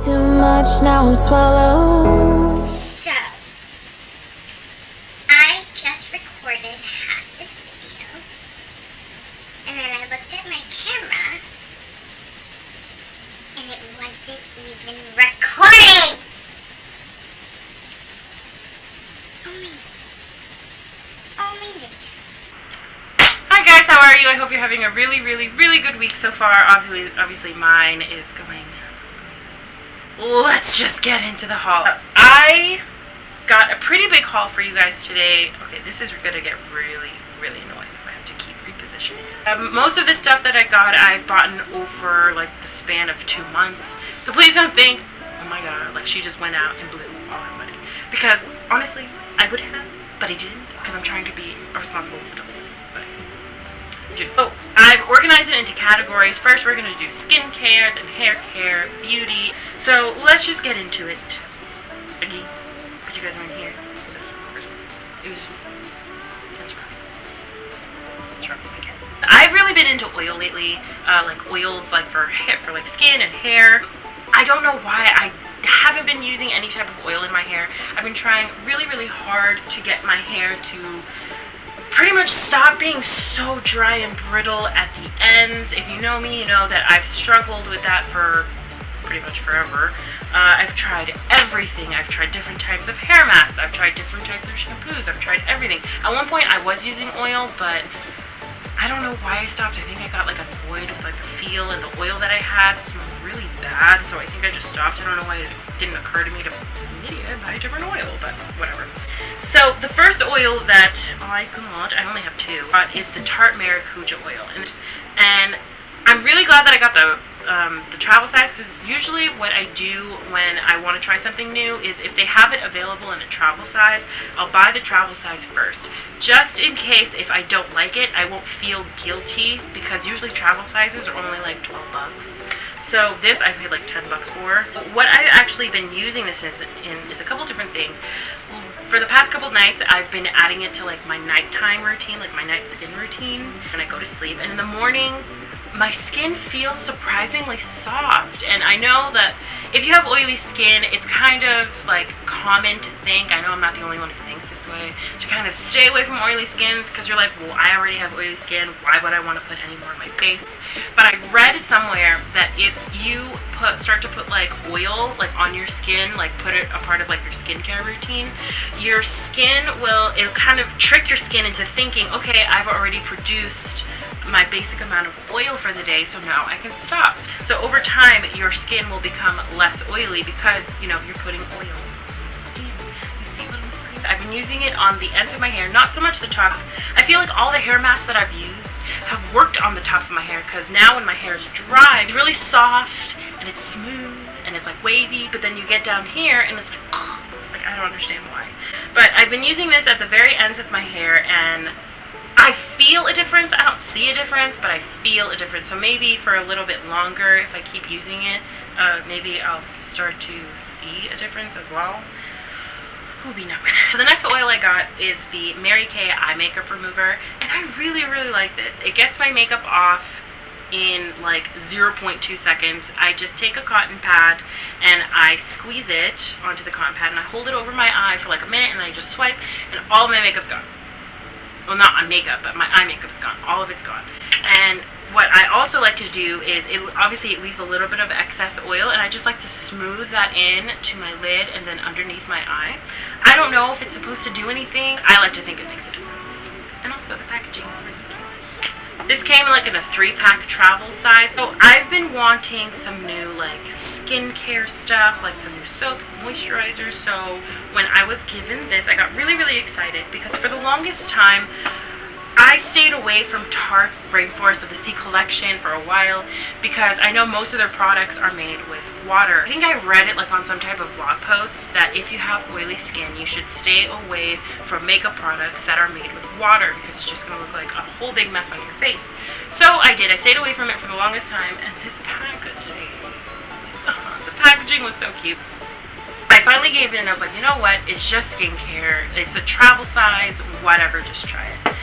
Too much, now I'm swallowed. So, I just recorded half this video, and then I looked at my camera, and it wasn't even recording! Only me. Hi guys, how are you? I hope you're having a really good week so far. Obviously mine is going amazing. Let's just get into the haul. I got a pretty big haul for you guys today. Okay, this is gonna get really annoying if I have to keep repositioning. Most of the stuff that I got, I've bought over like the span of 2 months. So please don't think, oh my god, like she just went out and blew all her money. Because honestly, I would have, but I didn't, because I'm trying to be a responsible adult. So I've organized it into categories. First we're going to do skincare, then hair care, beauty. So let's just get into it. Again, but you guys aren't here. I've really been into oil lately, like oils like for like skin and hair. I don't know why I haven't been using any type of oil in my hair. I've been trying really hard to get my hair to pretty much stop being so dry and brittle at the ends. If you know me, you know that I've struggled with that for pretty much forever. I've tried everything. I've tried different types of hair masks. I've tried different types of shampoos. I've tried everything. At one point I was using oil, but I don't know why I stopped. I think I got like annoyed with like the feel, and the oil that I had smelled really bad, so I think I just stopped. I don't know why it didn't occur to me to buy a different oil, but whatever. So the first oil that I only have two, is the Tarte Maracuja oil, and I'm really glad that I got the travel size, because usually what I do when I want to try something new is if they have it available in a travel size, I'll buy the travel size first, just in case if I don't like it, I won't feel guilty, because usually travel sizes are only like $12. So this I paid like $10 for. What I've actually been using this is a couple different things. For the past couple nights, I've been adding it to like my nighttime routine, like my night skin routine, when I go to sleep. And in the morning, my skin feels surprisingly soft. And I know that if you have oily skin, it's kind of like common to think, I know I'm not the only one who thinks this way, to kind of stay away from oily skins, because you're like, well, I already have oily skin, why would I want to put any more on my face? But I read somewhere that if you start to put like oil like on your skin, like put it a part of like your skincare routine, your skin it'll kind of trick your skin into thinking, okay, I've already produced my basic amount of oil for the day, so now I can stop. So over time, your skin will become less oily because, you know, you're putting oil. You see what I'm saying? I've been using it on the ends of my hair, not so much the top. I feel like all the hair masks that I've used have worked on the top of my hair, because now when my hair is dry, it's really soft and it's smooth and it's like wavy, but then you get down here and it's like I don't understand why. But I've been using this at the very ends of my hair, and I feel a difference. I don't see a difference, but I feel a difference. So maybe for a little bit longer, if I keep using it, maybe I'll start to see a difference as well. Who be knowing. So the next oil I got is the Mary Kay eye makeup remover, and I really like this. It gets my makeup off in like 0.2 seconds. I just take a cotton pad and I squeeze it onto the cotton pad and I hold it over my eye for like a minute, and I just swipe, and all my makeup's gone. Well, not my makeup, but my eye makeup is gone. All of it's gone. And what I also like to do is, obviously it leaves a little bit of excess oil, and I just like to smooth that in to my lid and then underneath my eye. I don't know if it's supposed to do anything. I like to think it makes a difference. And also the packaging is really cute. This came like in a 3-pack travel size. So I've been wanting some new like skincare stuff, like some new soaps, moisturizers. So when I was given this, I got really excited, because for the longest time I stayed away from Tarte's Rainforest of the Sea collection for a while, because I know most of their products are made with water. I think I read it like on some type of blog post that if you have oily skin, you should stay away from makeup products that are made with water, because it's just going to look like a whole big mess on your face. So I did. I stayed away from it for the longest time, and this packaging, the packaging was so cute. I finally gave in and I was like, you know what, it's just skincare, it's a travel size, whatever, just try it.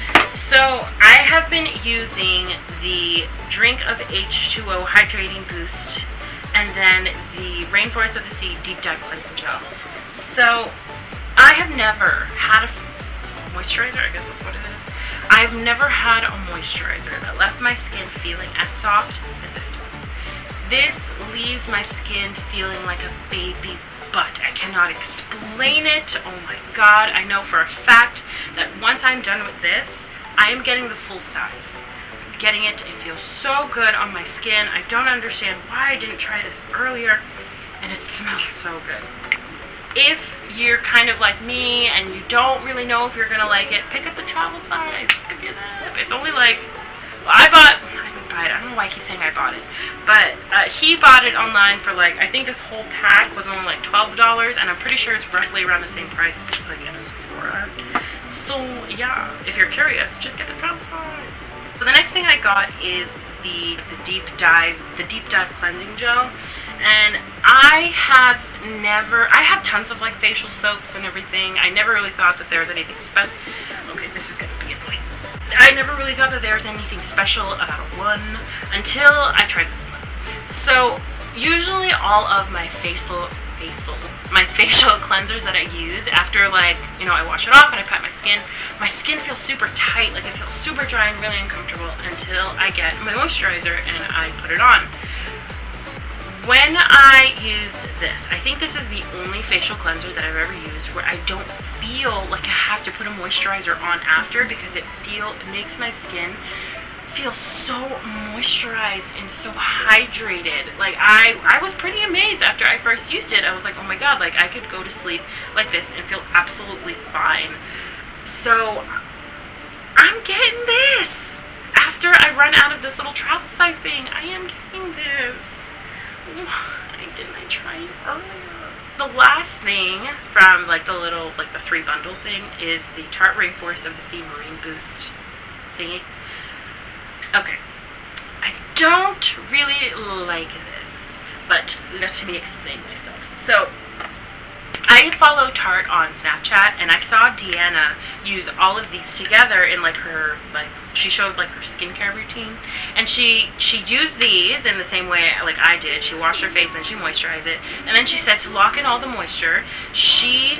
So I have been using the Drink of H2O Hydrating Boost, and then the Rainforest of the Sea Deep Dive Cleansing Gel. So I have never had a moisturizer, I guess that's what it is. I've never had a moisturizer that left my skin feeling as soft as this does. This leaves my skin feeling like a baby's butt. I cannot explain it. Oh my god. I know for a fact that once I'm done with this, I am getting the full size. I'm getting it. It feels so good on my skin. I don't understand why I didn't try this earlier, and it smells so good. If you're kind of like me and you don't really know if you're gonna like it, pick up the travel size. Pick it up. It's only like, well, I didn't buy it. I don't know why I keep saying I bought it, but he bought it online for like, I think this whole pack was only like $12, and I'm pretty sure it's roughly around the same price like in a Sephora. So yeah, if you're curious, just get the travel size. So the next thing I got is the deep dive cleansing gel. And I have tons of like facial soaps and everything. I never really thought that there was anything special. Okay, this is gonna be annoying. I never really thought that there was anything special about one until I tried this one. So usually all of my facial cleansers that I use after, like, you know, I wash it off and I pat my skin feels super tight, like it feels super dry and really uncomfortable until I get my moisturizer and I put it on. When I used this, I think this is the only facial cleanser that I've ever used where I don't feel like I have to put a moisturizer on after, because it makes my skin feel so moisturized and so hydrated. Like I was pretty amazed after I first used it. I was like, oh my god, like I could go to sleep like this and feel absolutely fine. So I'm getting this. After I run out of this little travel size thing, I am getting this. Why didn't I try it earlier? The last thing from like the 3 bundle thing is the Tarte Rainforest of the Sea Marine Boost thingy. Okay, I don't really like this, but let me explain myself. So I follow Tarte on Snapchat, and I saw Deanna use all of these together in she showed like her skincare routine, and she used these in the same way like I did. She washed her face and she moisturized it, and then she said to lock in all the moisture, she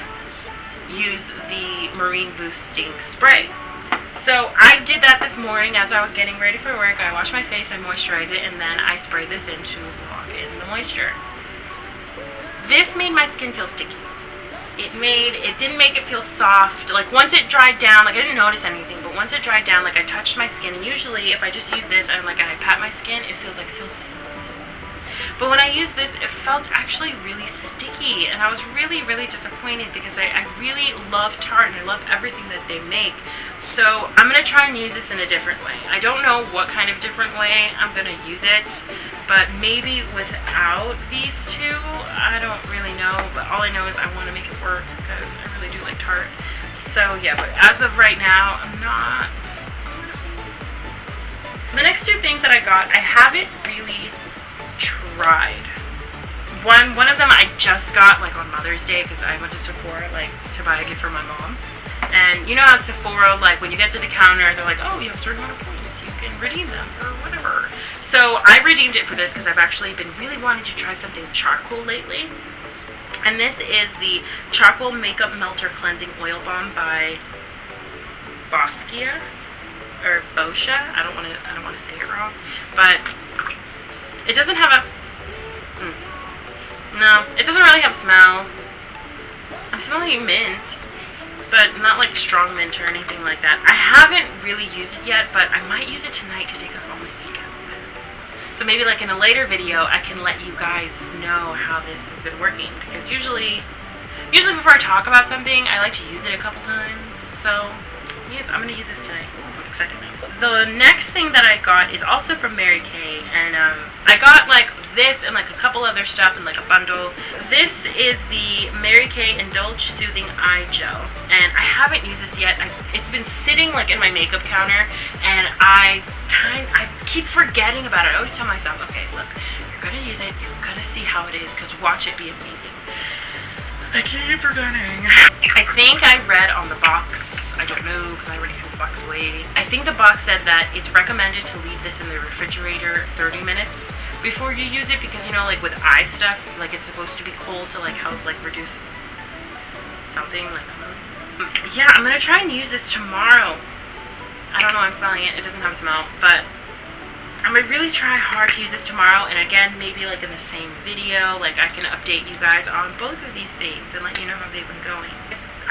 used the Marine Boosting Spray. So I did that this morning as I was getting ready for work. I washed my face, I moisturized it, and then I sprayed this in to lock in the moisture. This made my skin feel sticky. It didn't make it feel soft. Like once it dried down, like I didn't notice anything, but once it dried down, like I touched my skin, and usually if I just use this and like I pat my skin, it feels like silky. But when I used this, it felt actually really sticky, and I was really, really disappointed because I really love Tarte and I love everything that they make. So I'm going to try and use this in a different way. I don't know what kind of different way I'm going to use it, but maybe without these two, I don't really know. But all I know is I want to make it work because I really do like Tarte. So yeah, but as of right now, I'm not. The next two things that I got, I haven't really tried. One of them I just got like on Mother's Day because I went to Sephora like to buy a gift for my mom. And you know how at Sephora, like when you get to the counter, they're like, oh, you have a certain amount of points, you can redeem them for whatever. So I redeemed it for this because I've actually been really wanting to try something charcoal lately. And this is the Charcoal Makeup Melter Cleansing Oil Balm by Boscia or Boscia. I don't want to say it wrong, but it doesn't have a no, it doesn't really have a smell. I'm smelling mint, but not like strong mint or anything like that. I haven't really used it yet, but I might use it tonight to take off all my makeup. So maybe like in a later video, I can let you guys know how this has been working, because usually before I talk about something, I like to use it a couple times. So yes, I'm gonna use this tonight. I'm excited now. The next thing that I got is also from Mary Kay, and I got like this and like a couple other stuff in like a bundle. This is the Mary Kay Indulge Soothing Eye Gel, and I haven't used this yet. It's been sitting like in my makeup counter, and I keep forgetting about it. I always tell myself, okay, look, you're gonna use it, you're gonna see how it is, because watch it be amazing. I keep forgetting. I think I read on the box, I don't know because I already threw the box away. I think the box said that it's recommended to leave this in the refrigerator 30 minutes before you use it, because you know, like with eye stuff, like it's supposed to be cold to like help like reduce something like. Yeah, I'm gonna try and use this tomorrow. I don't know, I'm smelling it. It doesn't have a smell, but I'm gonna really try hard to use this tomorrow. And again, maybe like in the same video, like I can update you guys on both of these things and let you know how they've been going.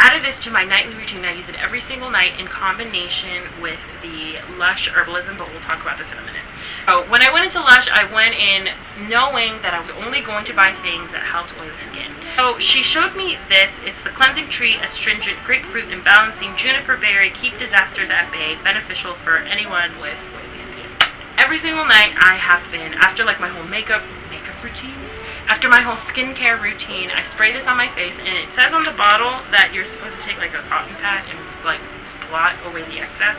Added this to my nightly routine. I use it every single night in combination with the Lush Herbalism, but we'll talk about this in a minute. So when I went into Lush, I went in knowing that I was only going to buy things that helped oily skin. So she showed me this. It's the Cleansing Tree Astringent Grapefruit and Balancing Juniper Berry Keep Disasters at Bay, beneficial for anyone with oily skin. Every single night I have been, after like my whole makeup routine, after my whole skincare routine, I spray this on my face, and it says on the bottle that you're supposed to take like a cotton pad and like blot away the excess.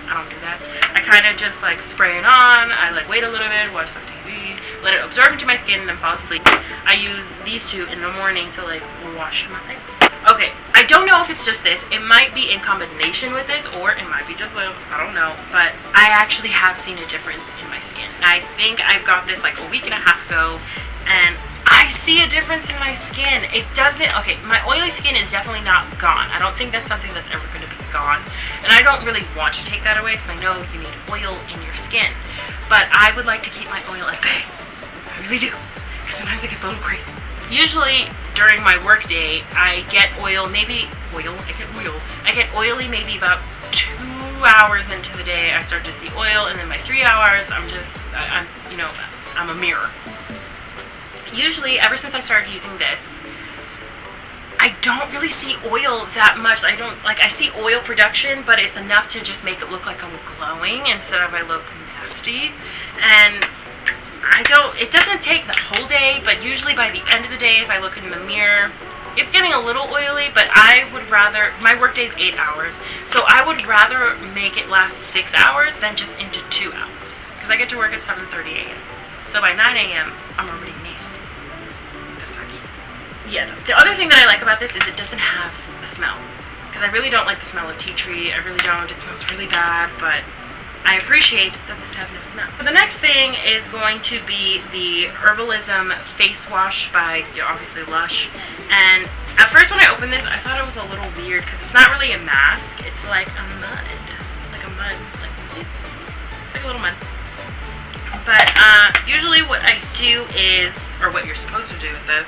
I don't do that. I kind of just like spray it on. I like wait a little bit, watch some TV, let it absorb into my skin, and then fall asleep. I use these two in the morning to like wash my face. Okay, I don't know if it's just this. It might be in combination with this, or it might be just Lush. I don't know. But I actually have seen a difference in my skin. I think I've got this like a week and a half ago, and I see a difference in my skin. It doesn't, okay, my oily skin is definitely not gone. I don't think that's something that's ever going to be gone. And I don't really want to take that away because I know you need oil in your skin. But I would like to keep my oil at bay. I really do. Because sometimes it gets a little crazy. Usually during my work day, I get oil, I get oily maybe about 2 hours into the day. I start to see oil, and then by 3 hours, I'm a mirror. Usually, ever since I started using this, I don't really see oil that much. I see oil production, but it's enough to just make it look like I'm glowing instead of I look nasty. And it doesn't take the whole day, but usually by the end of the day, if I look in the mirror, it's getting a little oily, but I would rather, my work day is 8 hours, so I would rather make it last 6 hours than just into 2 hours, because I get to work at 7:30 a.m. So by 9 a.m., I'm already nasty. That's not cute. Yeah, the other thing that I like about this is it doesn't have a smell, because I really don't like the smell of tea tree. I really don't. It smells really bad, but I appreciate that this has no smell. So the next thing is going to be the Herbalism Face Wash by, obviously, Lush. And at first when I opened this, I thought it was a little weird because it's not really a mask. It's like a mud. It's like a little mud. But usually what I do is, or what you're supposed to do with this,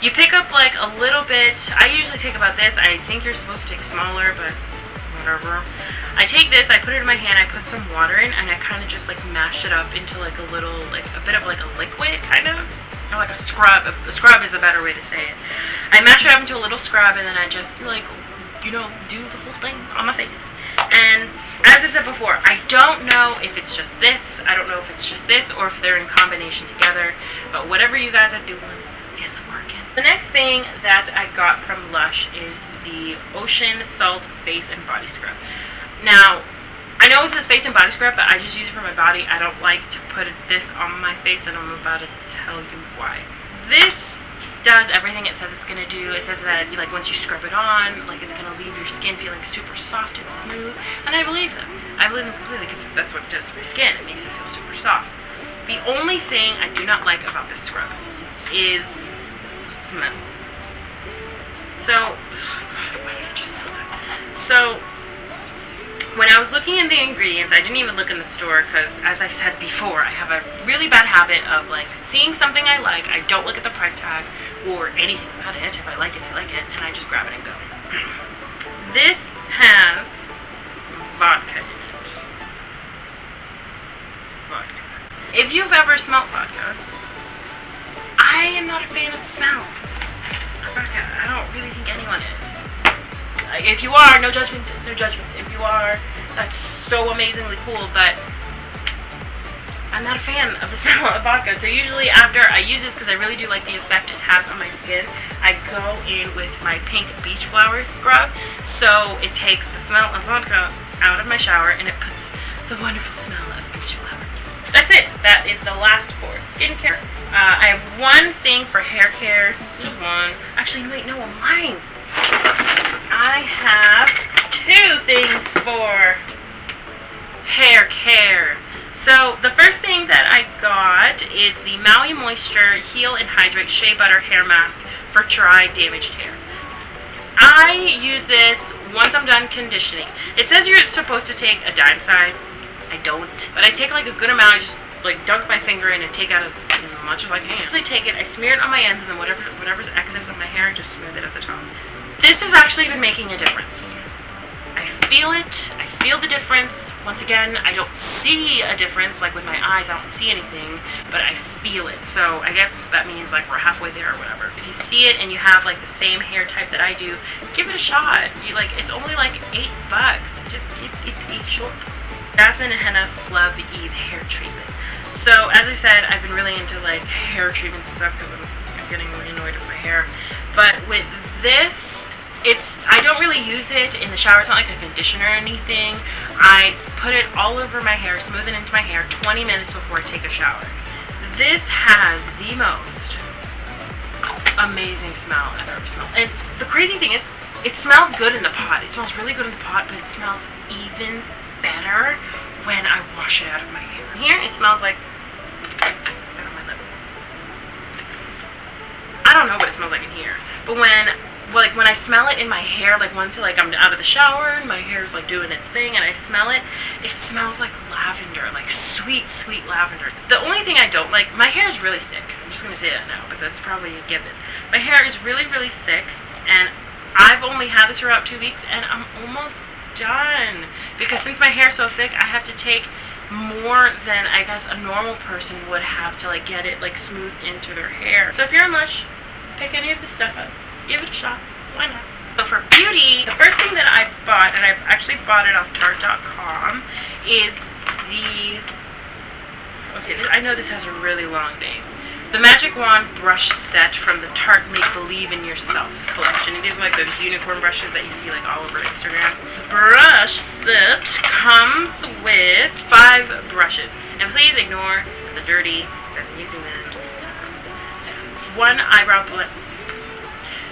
you pick up like a little bit. I usually take about this. I think you're supposed to take smaller, but whatever. I take this, I put it in my hand, I put some water in, and I kind of just like mash it up into like a little, like a bit of like a liquid, kind of, or like a scrub. A scrub is a better way to say it. I mash it up into a little scrub, and then I just like, do the whole thing on my face. And as I said before, I don't know if it's just this, I don't know if it's just this, or if they're in combination together, but whatever you guys are doing is working. The next thing that I got from Lush is the Ocean Salt Face and Body Scrub. Now, I know it says face and body scrub, but I just use it for my body. I don't like to put this on my face, and I'm about to tell you why. This does everything it says it's going to do. It says that like once you scrub it on, like it's going to leave your skin feeling super soft and smooth, and I believe them. I believe them completely because that's what it does to your skin. It makes it feel super soft. The only thing I do not like about this scrub is smell. So, God, why did I just smell that? So, when I was looking at the ingredients, I didn't even look in the store because, as I said before, I have a really bad habit of, like, seeing something I like, I don't look at the price tag or anything about it. If I like it, I like it, and I just grab it and go. This has vodka in it. Vodka. If you've ever smelled vodka, I am not a fan of the smell of vodka. I don't really think anyone is. If you are, no judgment, no judgment. If you are, that's so amazingly cool, but I'm not a fan of the smell of vodka. So usually after I use this, because I really do like the effect it has on my skin, I go in with my pink beach flower scrub. So it takes the smell of vodka out of my shower, and it puts the wonderful smell of beach flower. That's it. That is the last for skincare. I have one thing for hair care. Just one. Actually, wait, no, I'm lying. I have 2 things for hair care. So the first thing that I got is the Maui Moisture Heal and Hydrate Shea Butter Hair Mask for dry, damaged hair. I use this once I'm done conditioning. It says you're supposed to take a dime size. I don't. But I take like a good amount. I just like dunk my finger in and take out as much as I can. I take it, I smear it on my ends, and then whatever's excess on my hair, just smooth it at the top. This has actually been making a difference. I feel it. I feel the difference. Once again, I don't see a difference, like with my eyes, I don't see anything, but I feel it. So I guess that means like we're halfway there or whatever. If you see it and you have like the same hair type that I do, give it a shot. It's only like $8. Just give it a shot. Jasmine and Henna Love Ease hair treatment. So as I said, I've been really into like hair treatment stuff because I'm getting really annoyed with my hair. But with this, I don't really use it in the shower. It's not like a conditioner or anything. I put it all over my hair, smooth it into my hair 20 minutes before I take a shower. This has the most amazing smell I've ever smelled. And the crazy thing is, it smells good in the pot. It smells really good in the pot, but it smells even better when I wash it out of my hair. Here, it smells like, on my lips. I don't know what it smells like in here, but when I smell it in my hair, like once like I'm out of the shower and my hair's like doing its thing and I smell it, it smells like lavender, like sweet, sweet lavender. The only thing I don't like, my hair is really thick. I'm just going to say that now, but that's probably a given. My hair is really, really thick, and I've only had this for about 2 weeks, and I'm almost done. Because since my hair's so thick, I have to take more than I guess a normal person would have to like get it like smoothed into their hair. So if you're in Lush, pick any of this stuff up. Give it a shot. Why not? So for beauty, the first thing that I bought, and I've actually bought it off Tarte.com, is the... Okay, I know this has a really long name. The Magic Wand Brush Set from the Tarte Make Believe in Yourself collection. And these are like those unicorn brushes that you see like all over Instagram. Brush set comes with 5 brushes. And please ignore the dirty, because I'm using the... One eyebrow blend.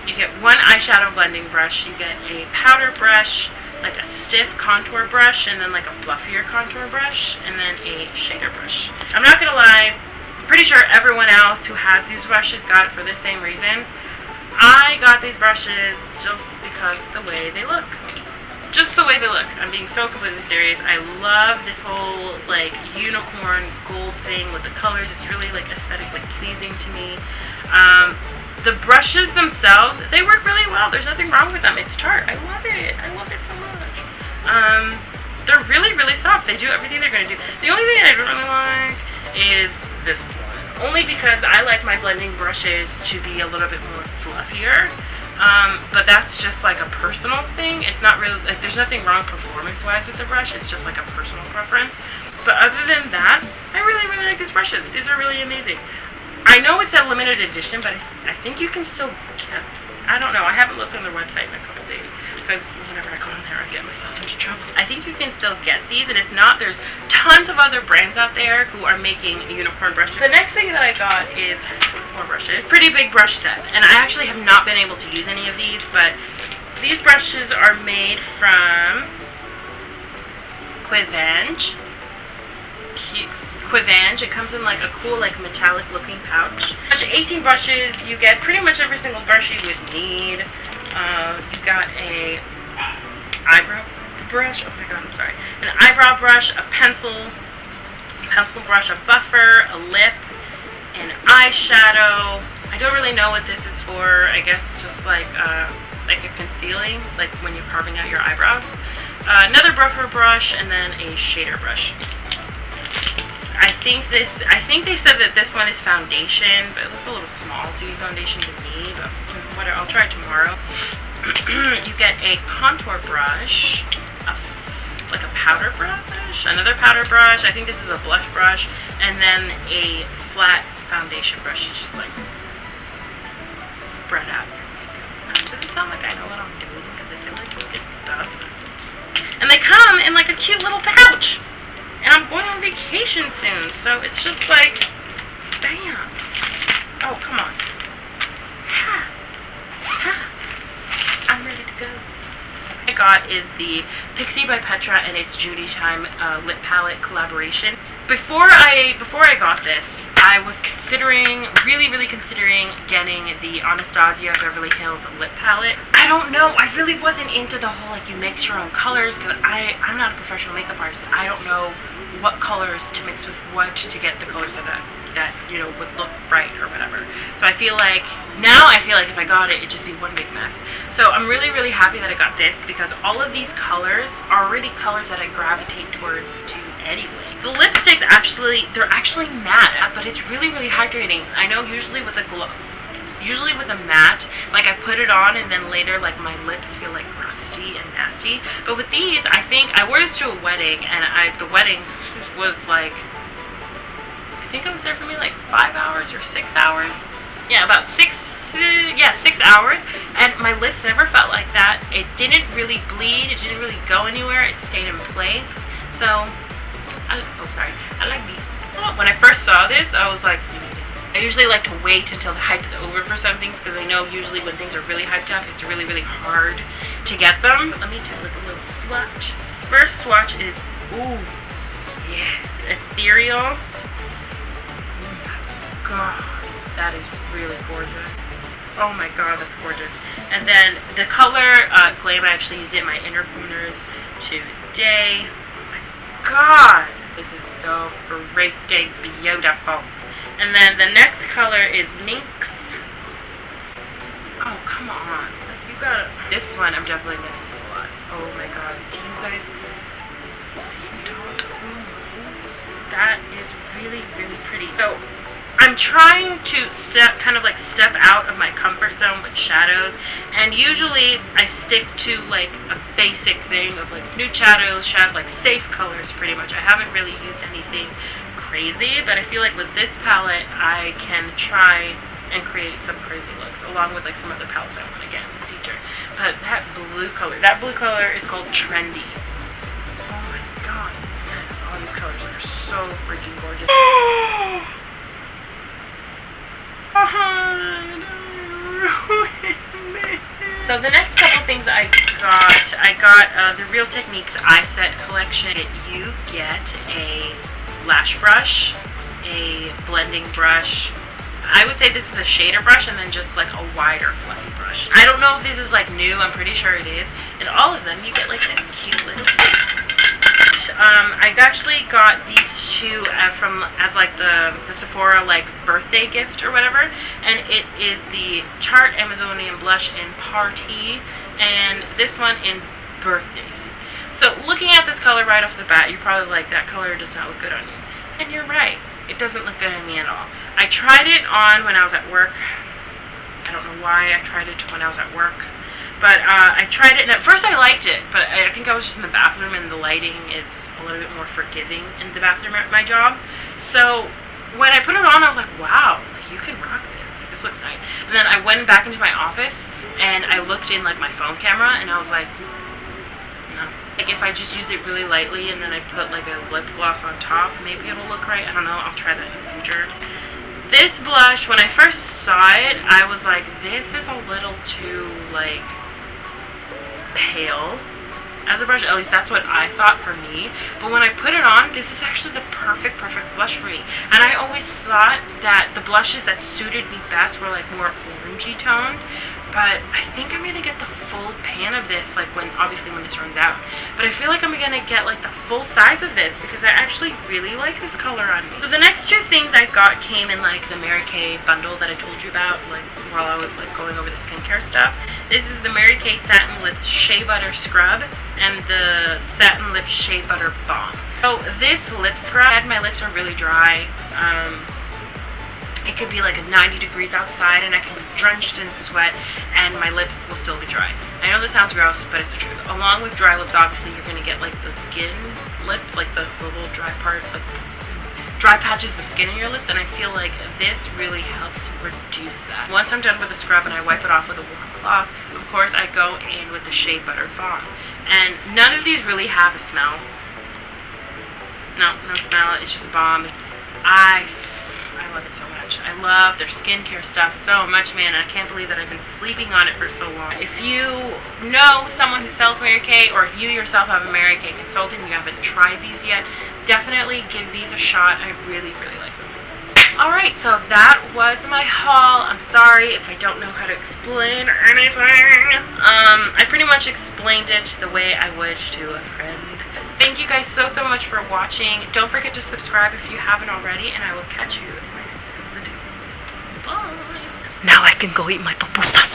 You get one eyeshadow blending brush, you get a powder brush, like a stiff contour brush, and then like a fluffier contour brush, and then a shader brush. I'm not gonna lie, I'm pretty sure everyone else who has these brushes got it for the same reason. I got these brushes just because the way they look. Just the way they look. I'm being so completely serious. I love this whole like unicorn gold thing with the colors. It's really like aesthetically pleasing to me. The brushes themselves, they work really well. There's nothing wrong with them. It's Tarte. I love it. I love it so much. They're really, really soft. They do everything they're going to do. The only thing I don't really like is this one. Only because I like my blending brushes to be a little bit more fluffier. But that's just like a personal thing. It's not really, like, there's nothing wrong performance-wise with the brush. It's just like a personal preference. But other than that, I really, really like these brushes. These are really amazing. I know it's a limited edition, but I think you can still get, I don't know, I haven't looked on their website in a couple days, because whenever I go on there I get myself into trouble. I think you can still get these, and if not, there's tons of other brands out there who are making unicorn brushes. The next thing that I got is more brushes. Pretty big brush set, and I actually have not been able to use any of these, but these brushes are made from Quivange. It comes in like a cool like metallic looking pouch. 18 brushes. You get pretty much every single brush you would need. You got a eyebrow brush. Oh my god, I'm sorry. An eyebrow brush, a pencil brush, a buffer, a lip, an eyeshadow. I don't really know what this is for. I guess it's just like a concealing, like when you're carving out your eyebrows. Another buffer brush, and then a shader brush. I think they said that this one is foundation, but it looks a little small to be foundation to me, but whatever, I'll try it tomorrow. You get a contour brush, like a powder brush, another powder brush, I think this is a blush brush, and then a flat foundation brush to just like spread out. Does it sound like I know what I'm doing? Because I feel like it doesn't. And they come in like a cute little pouch. And I'm going on vacation soon, so it's just like, bam. Oh, come on. Ha. Ha. I'm ready to go. I got is the Pixie by Petra and It's Judy Time lip palette collaboration. Before I got this, I was really considering getting the Anastasia Beverly Hills lip palette. I don't know, I really wasn't into the whole like you mix your own colors, because I'm not a professional makeup artist. I don't know what colors to mix with what to get the colors that you know would look right or whatever. So I feel like if I got it, it'd just be one big mess. So I'm really happy that I got this, because all of these colors are already colors that I gravitate towards too anyway. The lipsticks they're actually matte, but it's really hydrating. I know usually with a matte, like I put it on and then later like my lips feel like crusty and nasty. But with these, I think I wore this to a wedding, and the wedding was like, I think it was there for me like 5 hours or 6 hours. Yeah, about 6 hours, and my lips never felt like that. It didn't really bleed, it didn't really go anywhere, it stayed in place. So I like these. When I first saw this, I was like, I usually like to wait until the hype is over for some things, because I know usually when things are really hyped up, it's really hard to get them. Let me take like a little swatch. First swatch is, ooh, yes, ethereal. Oh my god, that is really gorgeous. Oh my god, that's gorgeous. And then the color Glam, I actually used it in my inner corners today. Oh my god, this is so freaking beautiful. And then the next color is Minx. Oh, come on. Like, you gotta... This one I'm definitely gonna use a lot. Oh my god. Do you guys see that? Is really pretty. So, I'm trying to step out of my comfort zone with shadows, and usually I stick to like a basic thing of like nude shadows, like safe colors pretty much. I haven't really used anything crazy, but I feel like with this palette I can try and create some crazy looks along with like some other palettes I want to get in the future. But that blue color is called Trendy. Oh my god, yes, all these colors are so freaking gorgeous. So the next couple things I got the Real Techniques Eye Set collection. You get a lash brush, a blending brush. I would say this is a shader brush, and then just like a wider fluffy brush. I don't know if this is like new, I'm pretty sure it is. And all of them you get like this cute little piece. I actually got these two as like the Sephora like birthday gift or whatever, and it is the Tarte Amazonian blush in Party, and this one in Birthday. So looking at this color right off the bat, you're probably like, that color does not look good on you. And you're right, it doesn't look good on me at all. I tried it on when I was at work. I don't know why I tried it when I was at work. But I tried it, and at first I liked it, but I think I was just in the bathroom, and the lighting is a little bit more forgiving in the bathroom at my job. So when I put it on, I was like, wow, like, you can rock this. Like, this looks nice. And then I went back into my office, and I looked in like my phone camera, and I was like, no. Like if I just use it really lightly, and then I put like a lip gloss on top, maybe it'll look right. I don't know. I'll try that in the future. This blush, when I first saw it, I was like, this is a little too like pale as a brush. At least that's what I thought for me. But when I put it on, this is actually the perfect blush for me. And I always thought that the blushes that suited me best were like more orangey toned. But I think I'm gonna get the full pan of this, like obviously when this runs out. But I feel like I'm gonna get like the full size of this, because I actually really like this color on me. So the next two things I got came in like the Mary Kay bundle that I told you about, like while I was like going over the skincare stuff. This is the Mary Kay Satin Lips Shea Butter Scrub and the Satin Lips Shea Butter Balm. So this lip scrub, my lips are really dry. It could be like 90 degrees outside and I can be drenched in sweat and my lips will still be dry. I know this sounds gross, but it's the truth. Along with dry lips, obviously, you're going to get like the skin lips, like the little dry parts, like dry patches of skin in your lips, and I feel like this really helps reduce that. Once I'm done with the scrub and I wipe it off with a warm cloth, of course I go in with the Shea Butter Balm. And none of these really have a smell. No smell, it's just balm. I love it so much. I love their skincare stuff so much, man. I can't believe that I've been sleeping on it for so long. If you know someone who sells Mary Kay, or if you yourself have a Mary Kay consultant and you haven't tried these yet, definitely give these a shot. I really, really like them. Alright, so that was my haul. I'm sorry if I don't know how to explain anything. I pretty much explained it the way I would to a friend. Thank you guys so much for watching. Don't forget to subscribe if you haven't already, and I will catch you in my next video. Bye! Now I can go eat my pupusas.